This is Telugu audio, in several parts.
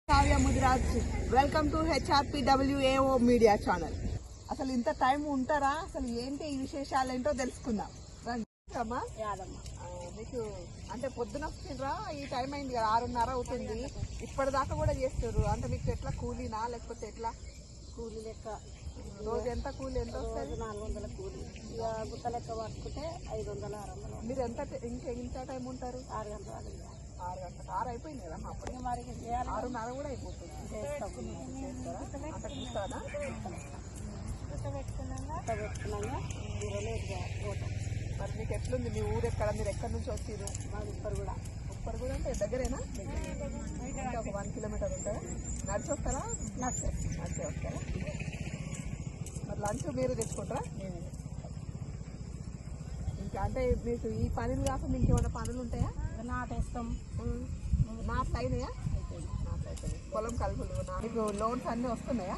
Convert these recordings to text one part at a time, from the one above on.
Kavya Mudiraj, welcome to HRPWAO media channel. అసలు ఇంత టైం ఉంటారా? అసలు ఏంటి ఈ విశేషాలు ఏంటో తెలుసుకుందాం. మీకు అంటే పొద్దున వస్తుండ్రా? ఈ టైం అయింది కదా, 6:30 అవుతుంది. ఇప్పటిదాకా కూడా చేస్తారు. అంటే మీకు ఎట్లా కూలీనా లేకపోతే ఎట్లా? కూలీ లెక్క. రోజు ఎంత కూలీ ఎంత వస్తుంది? 400 కూలీ. ఇక గుత్త లెక్క పట్టుకుంటే 500, 600. మీరు ఎంత టైం ఉంటారు? 6 గంటలు. 6 గంటలు. 6 అయిపోయింది కదా అప్పుడే. మరి 6:30 కూడా అయిపోతుంది. చేస్తాం. అంత చూస్తారా? పెట్టుకున్నాక పోతాం. మరి మీకు ఎట్లుంది? మీ ఊరు ఎక్కడ? మీరు ఎక్కడి నుంచి వచ్చారు? మాది ఉప్పరు కూడా. ఉప్పరు కూడా అంటే దగ్గరేనా? ఇంకా ఒక 1 కిలోమీటర్ ఉంటుందా? నడిచి వస్తారా? నడిచే వస్తారా? మరి లంచ్ మీరు తెచ్చుకుంటారా? ఇంకా అంటే మీకు ఈ పనులు కాకుండా ఇంకేమైనా పనులు ఉంటాయా? నాటేస్తాం. నాట్లు అయినాయా? పొలం కలుపులు. మీకు లోన్స్ అన్నీ వస్తున్నాయా?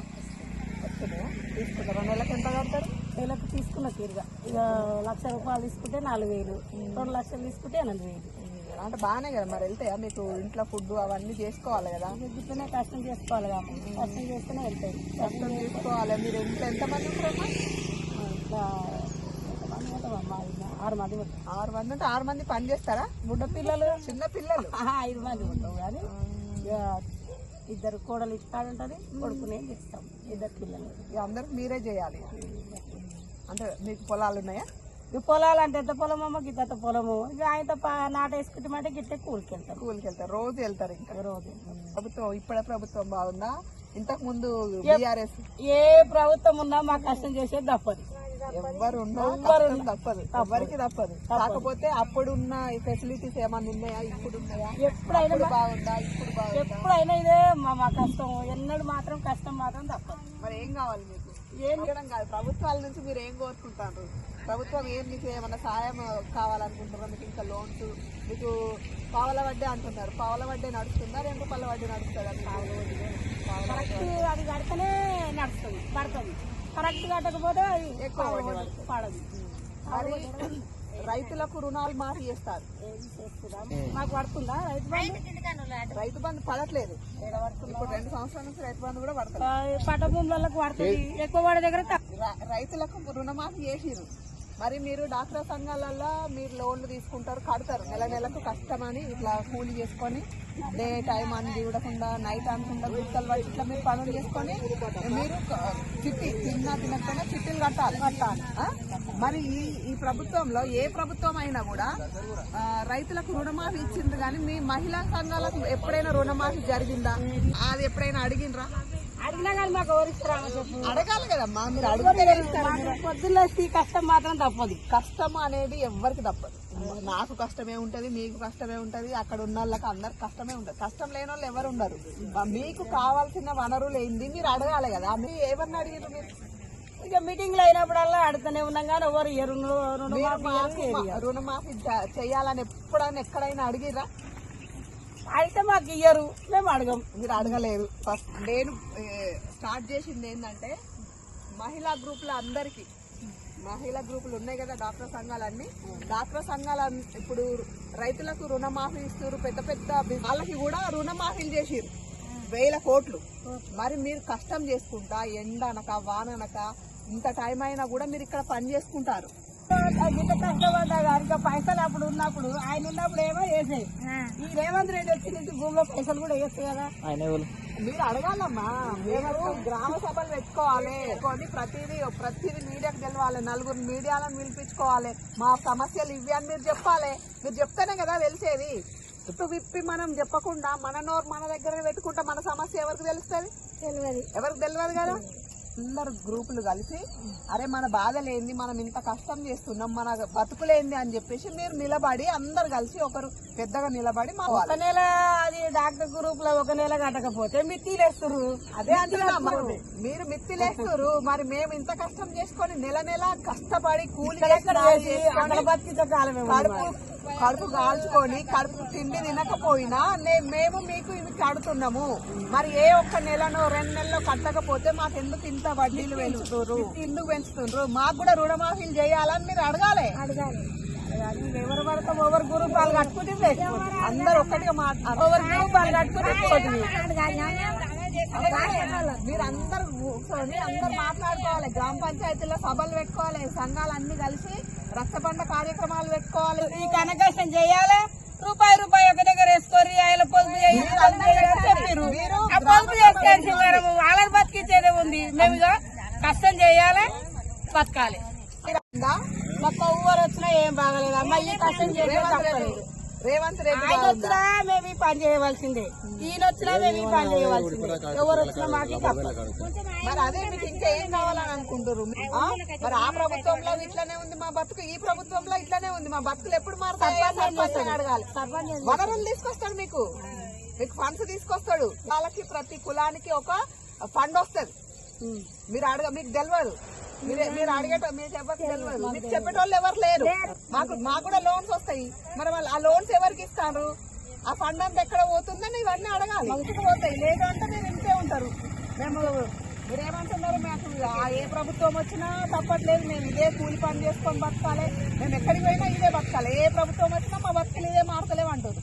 తీసుకుంటారా? నెలకు ఎంత కడతారు? నెలకు తీసుకున్న తీరుగా ఇక 1,00,000 రూపాయలు తీసుకుంటే 4,000, 2 లక్షలు తీసుకుంటే 8,000. అంటే బాగానే కదా. మరి వెళ్తాయా? మీకు ఇంట్లో ఫుడ్ అవన్నీ చేసుకోవాలి కదా. గిట్లనే కష్టం చేసుకోవాలి కాబట్టి కష్టం చేస్తేనే వెళ్తాయి. కష్టం చేసుకోవాలి. మీరు ఇంట్లో ఎంతమంది ఉంటారమ్మా? ఇట్లా 6 మంది ఉంటాం. 6 మంది ఉంటే 6 మంది పని చేస్తారా? బుడ్డ పిల్లలు, చిన్న పిల్లలు 5 మంది ఉంటాం. కానీ ఇక 2 కోడలు ఇస్తాడు ఉంటుంది, కొడుకునే ఇస్తాం. 2 పిల్లలు. ఇక అందరికి మీరే చేయాలి. అంటే మీకు పొలాలు ఉన్నాయా? ఈ పొలాలు అంటే ఎంత పొలం అమ్మ, గిత్త పొలము. ఇక ఆయనతో నాటేసుకుంటామంటే గిట్టే కూలికి వెళ్తారు. రోజు వెళ్తారు. ఇంకా రోజు. ప్రభుత్వం ఇప్పుడే ప్రభుత్వం బాగుందా? ఇంతకు ముందు BRS ఏ ప్రభుత్వం ఉన్నా మా కష్టం చేసేది తప్పదు. ఎవ్వరు తప్పదు, ఎవరికి తప్పదు. కాకపోతే అప్పుడున్న ఫెసిలిటీస్ ఏమన్నా ఉన్నాయా? ఇప్పుడు ఉన్నాయా? ఎప్పుడైనా బాగుందా? ఇప్పుడు బాగుందా? ఎప్పుడైనా ఇదే మా కష్టం. ఎన్నడూ మాత్రం కష్టం మాత్రం తప్పదు. మరి ఏం కావాలి మీకు? ఏం చేయడం కాదు, ప్రభుత్వాల నుంచి మీరు ఏం కోరుకుంటారు? ప్రభుత్వం ఏం మీకు ఏమన్నా సాయం కావాలనుకుంటున్నారా? మీకు ఇంకా లోన్స్, మీకు పావల వడ్డీ అంటున్నారు. పావల వడ్డీ నడుస్తుందా? 2 రూపాయల వడ్డీ నడుస్తుందా? కరెక్ట్ అది కడితేనే నడుస్తుంది, పడుతుంది. కరెక్ట్ కట్టకపోతే ఎక్కువ పడదు. మరి రైతులకు రుణాలు మాఫీ చేస్తారు. మాకు పడుతుందా రైతు బంధు? రైతు బంధు పడట్లేదు. ఇప్పుడు 2 సంవత్సరాల నుంచి రైతు బంధు కూడా పడతారు. పంట భూములకు పడుతుంది, ఎక్కువ పడే దగ్గర రైతులకు రుణమాఫీ చేసిరు. మరి మీరు డాక్టర్ సంఘాలలో మీరు లోన్లు తీసుకుంటారు, కడతారు. నెలకు కష్టమని ఇట్లా కూలి చేసుకొని డే టైం అని చూడకుండా నైట్ అనుకుంటా గుర్తలు పట్టి ఇట్లా మీరు పనులు చేసుకొని మీరు చిట్టి తినకపోయినా చిట్టీలు కట్టాలి. మరి ఈ ప్రభుత్వంలో ఏ ప్రభుత్వం అయినా కూడా రైతులకు రుణమాఫీ ఇచ్చింది. కానీ మీ మహిళా సంఘాలకు ఎప్పుడైనా రుణమాఫీ జరిగిందా? అది ఎప్పుడైనా అడిగినరా? అడిగినా కానీ మాకు ఎవరిస్తారా? అడగాలి కదమ్మా. మీరు అడిగితే పొద్దున్న కష్టం మాత్రం తప్పదు. కష్టం అనేది ఎవరికి తప్పదు. నాకు కష్టమే ఉంటది, మీకు కష్టమే ఉంటది, అక్కడ ఉన్న వాళ్ళకి అందరికి కష్టమే ఉంటది. కష్టం లేని వాళ్ళు ఎవరు ఉండరు. మీకు కావాల్సిన వనరులు ఏంది మీరు అడగాలి కదా. మీరు ఎవరిని అడిగారు? మీరు ఇక మీటింగ్లు అయినప్పుడల్లా అడుగుతూనే ఉన్నాం కానీ ఎవరు రుణమాఫీ చేయాలని ఎప్పుడైనా ఎక్కడైనా అడిగిరా? అయితే మాకు ఇయ్యరు, మేము అడగం. మీరు అడగలేదు. ఫస్ట్ నేను స్టార్ట్ చేసింది ఏంటంటే మహిళా గ్రూపులు అందరికీ, మహిళా గ్రూపులు ఉన్నాయి కదా డాక్టర్ సంఘాలన్నీ. డాక్టర్ సంఘాలు ఇప్పుడు రైతులకు రుణమాఫీ ఇస్తారు. పెద్ద పెద్ద వాళ్ళకి కూడా రుణమాఫీలు చేసిరు 1000 కోట్లు. మరి మీరు కష్టం చేసుకుంటా ఎండనక వాననక ఇంత టైం అయినా కూడా మీరు ఇక్కడ పని చేసుకుంటారు. ఇంత కష్టపడ్డా కానీ పైసలు అప్పుడు ఉన్నప్పుడు ఆయన ఉన్నప్పుడు ఏమో వేసాయి. ఈ రేవంత్ రెడ్డి వచ్చి నుంచి భూమిలో పైసలు కూడా వేస్తాయి కదా. మీరు అడగాలమ్మా. మీరు గ్రామ సభలు పెట్టుకోవాలి. ప్రతిదీ మీడియాకు తెలవాలి. 4 మీడియాలను పిలిపించుకోవాలి. మా సమస్యలు ఇవి అని మీరు చెప్పాలి. మీరు చెప్తేనే కదా తెలిసేది. ఇప్పుడు విప్పి మనం చెప్పకుండా మన నోరు మన దగ్గర పెట్టుకుంటా మన సమస్య ఎవరికి తెలుస్తుంది? ఎవరికి తెలియదు కదా. అందరు గ్రూపులు కలిసి అరే మన బాధలేంది, మనం ఇంత కష్టం చేస్తున్నాం, మన బతుకులేంది అని చెప్పేసి మీరు నిలబడి అందరు కలిసి ఒకరు పెద్దగా నిలబడి మా 1 నెల అది డాక్టర్ గ్రూప్ లో 1 నెల కట్టకపోతే మిత్తిలేస్తారు. అదే అంటున్నా, మీరు మిత్తిలేస్తారు. మరి మేము ఇంత కష్టం చేసుకొని నెల కష్టపడి కూలి కడుపు కాల్చుకొని కడుపు తిండి తినకపోయినా మేము మీకు ఇవి కడుతున్నాము. మరి ఏ ఒక్క నెలనో 2 నెలల్లో కట్టకపోతే మాకెందుకు ఇంత వడ్డీలు పెంచుతున్నారు, ఎందుకు పెంచుతున్నారు? మాకు కూడా రుణమాఫీలు చేయాలని మీరు అడగాలి. ఎవరు పడతాం ఎవరు గ్రూపాలు కట్టుకుంటే అందరు ఒక్కటిగా ఎవరు గ్రూపాలు కట్టుకుంటే పోతుంది. మీరందరూ కూర్చొని అందరు మాట్లాడుకోవాలి. గ్రామ పంచాయతీలో సభలు పెట్టుకోవాలి. సంఘాలు అన్ని కలిసి రచ్చబండ కార్యక్రమాలు పెట్టుకోవాలి. ఈ కనకష్టం చేయాలి. రూపాయి ఒక దగ్గర వేసుకొని ఆయన పొదుపు చెప్పారు. ఆ పొదుపు చేసుకోవాల్సి వాళ్ళని బతికించేదే ఉంది. మేము ఇక కష్టం చేయాలి, బతకాలి. మాకు ఊరు వచ్చినా ఏం బాగలేదు. మళ్ళీ కష్టం చేయలేదు. రేవంత్ రెడ్డి ఆయన వచ్చినా మేము ఈ పని చేయవలసిందే, ఈయన వచ్చినా మేము ఈ పని చేయవలసిందే. ఎవరు వచ్చినా మాకు తప్పదు. మరి అదే మీకు ఇంకా ఏం కావాలని అనుకుంటారు? మరి ఆ ప్రభుత్వంలో ఇట్లానే ఉంది మా బతుకు, ఈ ప్రభుత్వంలో ఇట్లానే ఉంది మా బతుకులు. ఎప్పుడు మారుతాయి అడగాలి. వనరులు తీసుకొస్తాడు, మీకు ఫండ్స్ తీసుకొస్తాడు. వాళ్ళకి ప్రతి కులానికి ఒక ఫండ్ వస్తుంది. మీరు మీకు తెలియదు. మీరు మీకు ఎవరికి తెలియదు. మీకు చెప్పేటోళ్ళు ఎవరు లేరు. మాకు కూడా లోన్స్ వస్తాయి. మరి వాళ్ళు ఆ లోన్స్ ఎవరికి ఇస్తారు? ఆ ఫండ్ అంతా ఎక్కడ పోతుందని ఇవన్నీ అడగాలి. మంచిగా పోతాయి. లేదు అంటే మీరు ఇంతే ఉంటారు. మీరేమంటున్నారు? మాకు ఏ ప్రభుత్వం వచ్చినా తప్పట్లేదు, మేము ఇదే కూలి పని చేసుకొని బతకాలి, మేము ఎక్కడికి పోయినా ఇదే బతకాలి, ఏ ప్రభుత్వం వచ్చినా మా బతుకులు ఇదే మారతలేవు అంటారు.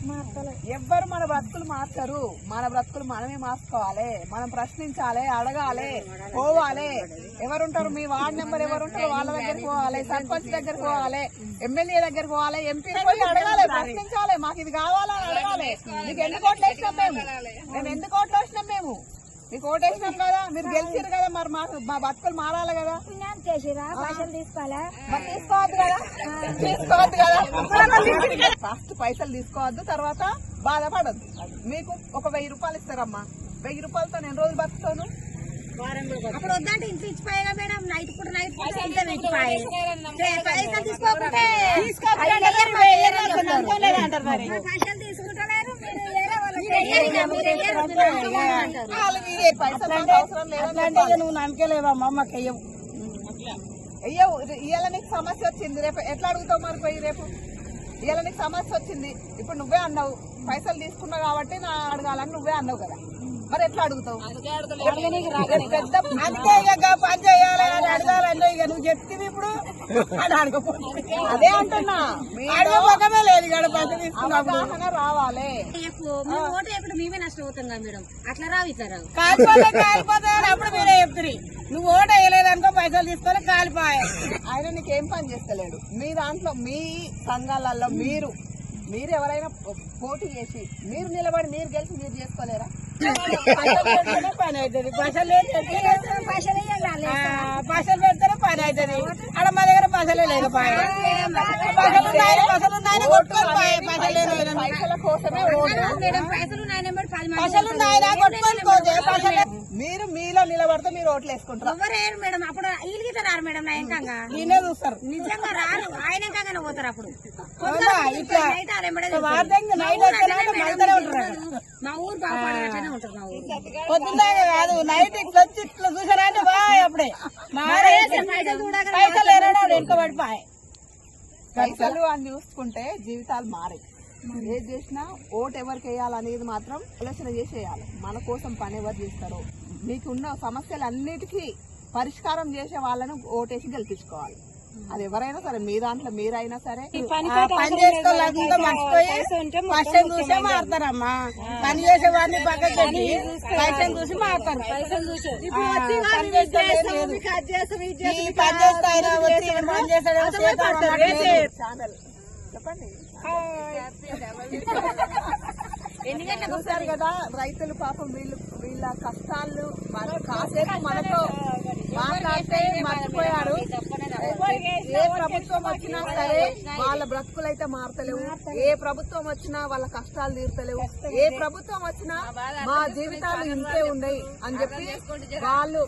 ఎవ్వరు మన బ్రతుకులు మార్చరు. మన బ్రతుకులు మనమే మార్చుకోవాలి. మనం ప్రశ్నించాలి, అడగాలి, పోవాలి. ఎవరుంటారు? మీ వార్డు నెంబర్ ఎవరుంటారు వాళ్ళ దగ్గరికి పోవాలి, సర్పంచ్ దగ్గరికి పోవాలి, ఎమ్మెల్యే దగ్గరికి పోవాలి, ఎంపీ పోయి అడగాలి, ప్రశ్నించాలి. మాకు ఇది కావాలని అడగాలి. మీకు ఎన్ని కోట్లు వేసినాం మేము ఎందుకు ఓట్లు వేసినాం? మేము మీకు ఓటేసినాం కదా, మీరు గెలిచారు కదా, మరి మా బతుకులు మారాలి కదా. తీసుకోవద్దు కదా. ఫస్ట్ పైసలు తీసుకోవద్దు, తర్వాత బాధపడద్దు. మీకు ఒక 1000 రూపాయలు ఇస్తారమ్మా. 1000 రూపాయలతో నేను రోజులు బతుకుతాను. అప్పుడు వద్దంటే ఇంట్లో ఇచ్చిపోయాగా మేడం. నైట్ పూట పైసలు తీసుకోకుంటే పైసలు తీసుకుంటలేరు. నువ్వు నమ్మకలేవమ్మా, మాకు అయ్యవు. ఇవాళ నీకు సమస్య వచ్చింది, రేపు ఎట్లా అడుగుతావు? మరి పోయి రేపు ఇవాళ నీకు సమస్య వచ్చింది, ఇప్పుడు నువ్వే అన్నావు పైసలు తీసుకున్నావు కాబట్టి నా అడగాలని నువ్వే అన్నావు కదా, మరి ఎట్లా అడుగుతావు? పెద్ద అంతే ఇక పని చేయాలి అని అడగాలంటే ఇక నువ్వు చెప్తే ఇప్పుడు అని అడగపోతే అదే అంటున్నా. అడగపోకమే లేదు ఇక్కడ పైసలు తీసుకున్నప్పుడు అవగాహన రావాలి. ఓటు ఎప్పుడు మేమే నష్టపోతాం కదా మేడం. అట్లా రావు ఇట్లా రావు. కాలిపోతే అప్పుడు మీరే చెప్తురి. నువ్వు ఓటు వేయలేదనుకో పైసలు తీసుకొని కాలిపోయా. ఆయన నీకేం పని చేస్తలేడు. మీ దాంట్లో మీ సంఘాలలో మీరు ఎవరైనా పోటీ చేసి మీరు నిలబడి మీరు గెలిచి మీరు చేసుకోలేరా? పని అవుతుంది. పైసలు పెడితేనే పని అవుతుంది. అక్కడ మా దగ్గర పైసలే లేదు. పైసల కోసమే పైసలు మీరు మీలో నిలబడితే మీరు ఓట్లు వేసుకుంటారు. ఎవరు మేడం? అప్పుడు వీళ్ళకి రారు మేడం. నా ఎంకంగా ఈయనే చూస్తారు. నిజంగా రారు. ఆయన ఎంకంగానే పోతారు. అప్పుడు మా ఊరు బాగుపడాలంటేనే ఉంటారు. మా ఊరు పొద్దున్నే కాదు నైట్ ఇట్లా వచ్చి ఇట్లా చూసారంటే బాయ్ అప్పుడే పైసలు వెనుక పడిపోయి. పైసలు అని చూసుకుంటే జీవితాలు మారాయి. ఏది చేసినా ఓటు ఎవరికి వేయాలనేది మాత్రం ఆలోచన చేసి వేయాలి. మన కోసం పని ఎవరు చేస్తారో, మీకున్న సమస్యలన్నిటికీ పరిష్కారం చేసే వాళ్ళను ఓటేసి గెలిపించుకోవాలి. అది ఎవరైనా సరే, మీ దాంట్లో మీరైనా సరే. పని చేసుకోవాలంతా మర్చిపోయి పైసలు చూసే మారుతారమ్మా. పని చేసే వాడిని పక్కకి పెట్టి పైసలు చూసి మారుతారు. పని చెప్పండి. చూసారు కదా రైతులు పాపం వీళ్ళ కష్టాలు కాసేపు మనతో మాట్లాడితే మర్చిపోయారు. ఏ ప్రభుత్వం వచ్చినా సరే వాళ్ళ బ్రతుకులైతే మారతలేవు. ఏ ప్రభుత్వం వచ్చినా వాళ్ళ కష్టాలు తీర్తలేవు. ఏ ప్రభుత్వం వచ్చినా మా జీవితాలు ఇంతే ఉన్నాయి అని చెప్పి వాళ్ళు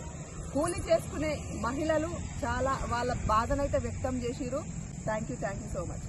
కూలి చేసుకునే మహిళలు చాలా వాళ్ళ బాధనైతే వ్యక్తం చేసిరు. Thank you so much.